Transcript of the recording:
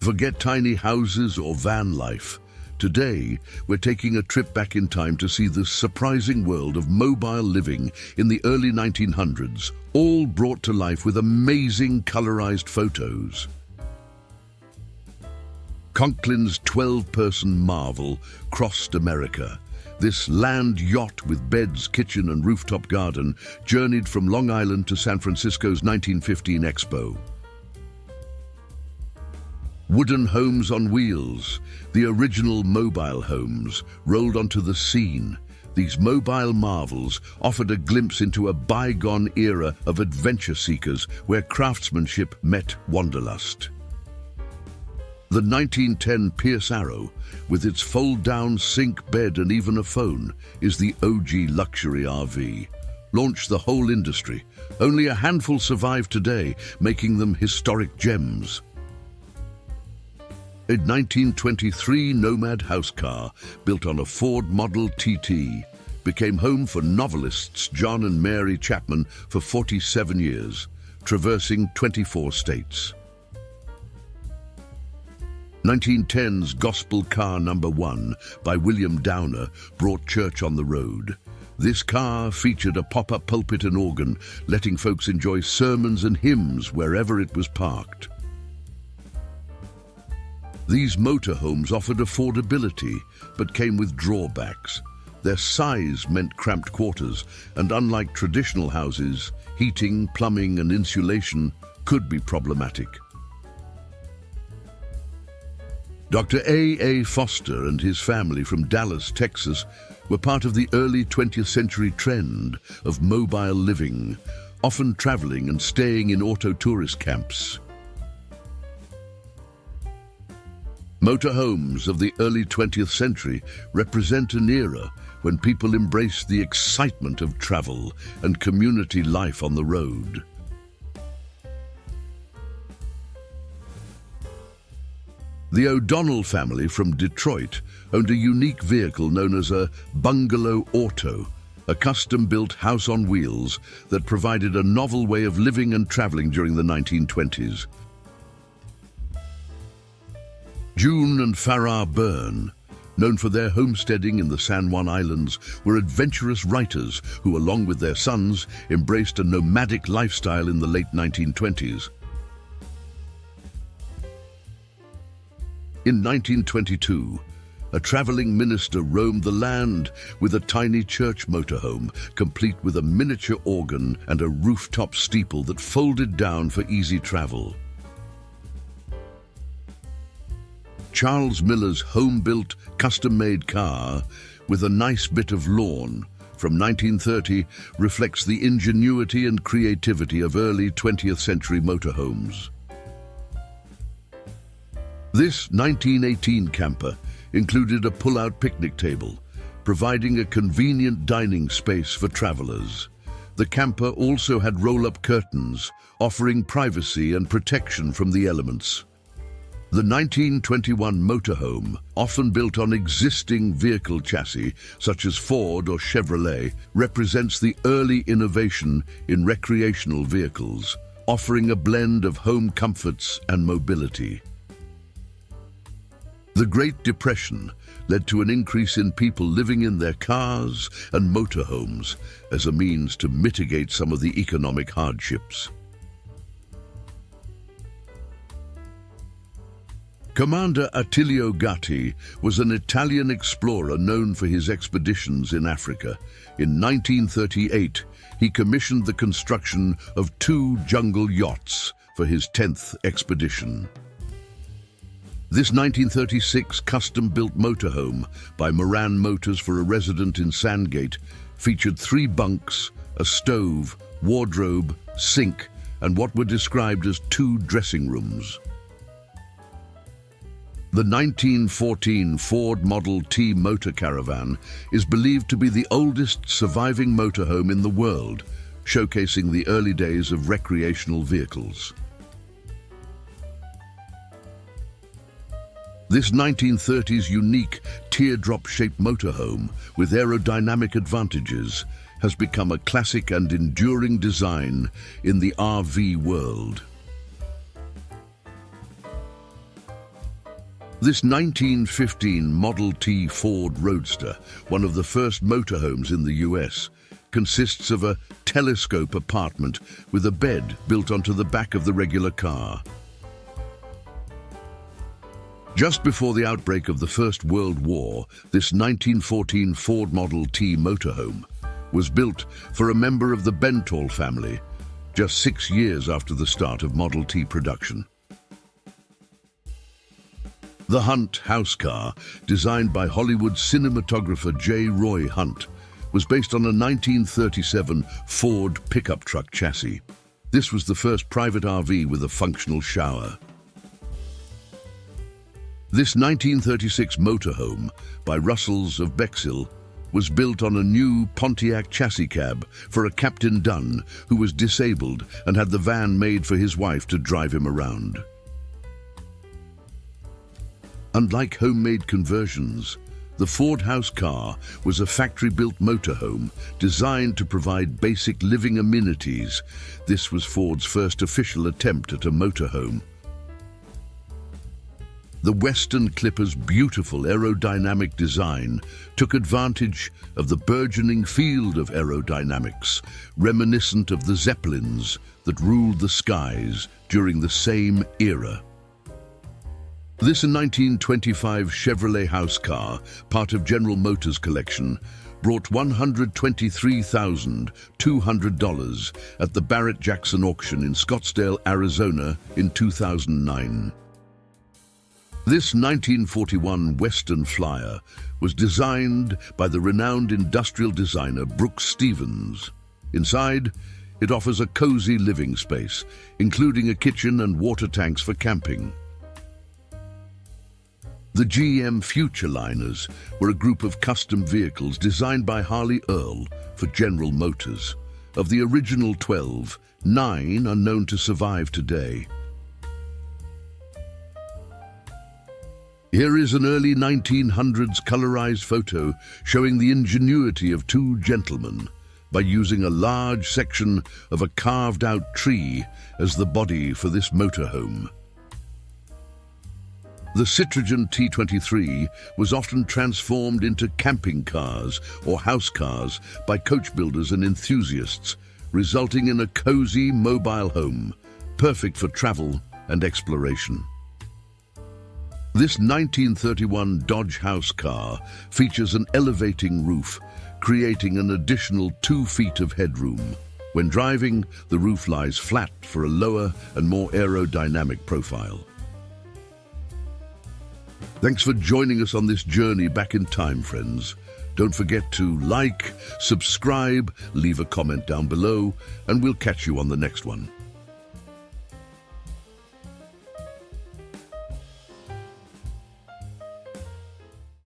Forget tiny houses or van life. Today, we're taking a trip back in time to see the surprising world of mobile living in the early 1900s, all brought to life with amazing colorized photos. Conklin's 12-person marvel crossed America. This land yacht with beds, kitchen and rooftop garden journeyed from Long Island to San Francisco's 1915 Expo. Wooden homes on wheels, the original mobile homes, rolled onto the scene. These mobile marvels offered a glimpse into a bygone era of adventure seekers where craftsmanship met wanderlust. The 1910 Pierce Arrow, with its fold-down sink bed and even a phone, is the OG luxury RV. Launched the whole industry. Only a handful survive today, making them historic gems. A 1923 Nomad house car, built on a Ford Model TT, became home for novelists John and Mary Chapman for 47 years, traversing 24 states. 1910's Gospel Car No. 1 by William Downer brought church on the road. This car featured a pop-up pulpit and organ, letting folks enjoy sermons and hymns wherever it was parked. These motorhomes offered affordability, but came with drawbacks. Their size meant cramped quarters, and unlike traditional houses, heating, plumbing, and insulation could be problematic. Dr. A. Foster and his family from Dallas, Texas, were part of the early 20th century trend of mobile living, often traveling and staying in auto-tourist camps. Motorhomes of the early 20th century represent an era when people embraced the excitement of travel and community life on the road. The O'Donnell family from Detroit owned a unique vehicle known as a bungalow auto, a custom-built house on wheels that provided a novel way of living and traveling during the 1920s. June and Farrar Byrne, known for their homesteading in the San Juan Islands, were adventurous writers who, along with their sons, embraced a nomadic lifestyle in the late 1920s. In 1922, a traveling minister roamed the land with a tiny church motorhome, complete with a miniature organ and a rooftop steeple that folded down for easy travel. Charles Miller's home-built, custom-made car with a nice bit of lawn from 1930 reflects the ingenuity and creativity of early 20th century motorhomes. This 1918 camper included a pull-out picnic table, providing a convenient dining space for travelers. The camper also had roll-up curtains, offering privacy and protection from the elements. The 1921 motorhome, often built on existing vehicle chassis such as Ford or Chevrolet, represents the early innovation in recreational vehicles, offering a blend of home comforts and mobility. The Great Depression led to an increase in people living in their cars and motorhomes as a means to mitigate some of the economic hardships. Commander Attilio Gatti was an Italian explorer known for his expeditions in Africa. In 1938, he commissioned the construction of 2 jungle yachts for his 10th expedition. This 1936 custom-built motorhome by Moran Motors for a resident in Sandgate featured 3 bunks, a stove, wardrobe, sink, and what were described as 2 dressing rooms. The 1914 Ford Model T motor caravan is believed to be the oldest surviving motorhome in the world, showcasing the early days of recreational vehicles. This 1930s unique teardrop-shaped motorhome with aerodynamic advantages has become a classic and enduring design in the RV world. This 1915 Model T Ford Roadster, one of the first motorhomes in the US, consists of a telescope apartment with a bed built onto the back of the regular car. Just before the outbreak of the First World War, this 1914 Ford Model T motorhome was built for a member of the Bentall family, just 6 years after the start of Model T production. The Hunt house car, designed by Hollywood cinematographer J. Roy Hunt, was based on a 1937 Ford pickup truck chassis. This was the first private RV with a functional shower. This 1936 motorhome by Russells of Bexhill was built on a new Pontiac chassis cab for a Captain Dunn who was disabled and had the van made for his wife to drive him around. Unlike homemade conversions, the Ford house car was a factory-built motorhome designed to provide basic living amenities. This was Ford's first official attempt at a motorhome. The Western Clipper's beautiful aerodynamic design took advantage of the burgeoning field of aerodynamics, reminiscent of the Zeppelins that ruled the skies during the same era. This 1925 Chevrolet house car, part of General Motors' collection, brought $123,200 at the Barrett-Jackson auction in Scottsdale, Arizona in 2009. This 1941 Western Flyer was designed by the renowned industrial designer Brooks Stevens. Inside, it offers a cozy living space, including a kitchen and water tanks for camping. The GM Futureliners were a group of custom vehicles designed by Harley Earl for General Motors. Of the original 12, 9 are known to survive today. Here is an early 1900s colorized photo showing the ingenuity of two gentlemen by using a large section of a carved-out tree as the body for this motorhome. The Citroën T23 was often transformed into camping cars or house cars by coach builders and enthusiasts, resulting in a cozy mobile home, perfect for travel and exploration. This 1931 Dodge house car features an elevating roof, creating an additional 2 feet of headroom. When driving, the roof lies flat for a lower and more aerodynamic profile. Thanks for joining us on this journey back in time, friends. Don't forget to like, subscribe, leave a comment down below, and we'll catch you on the next one.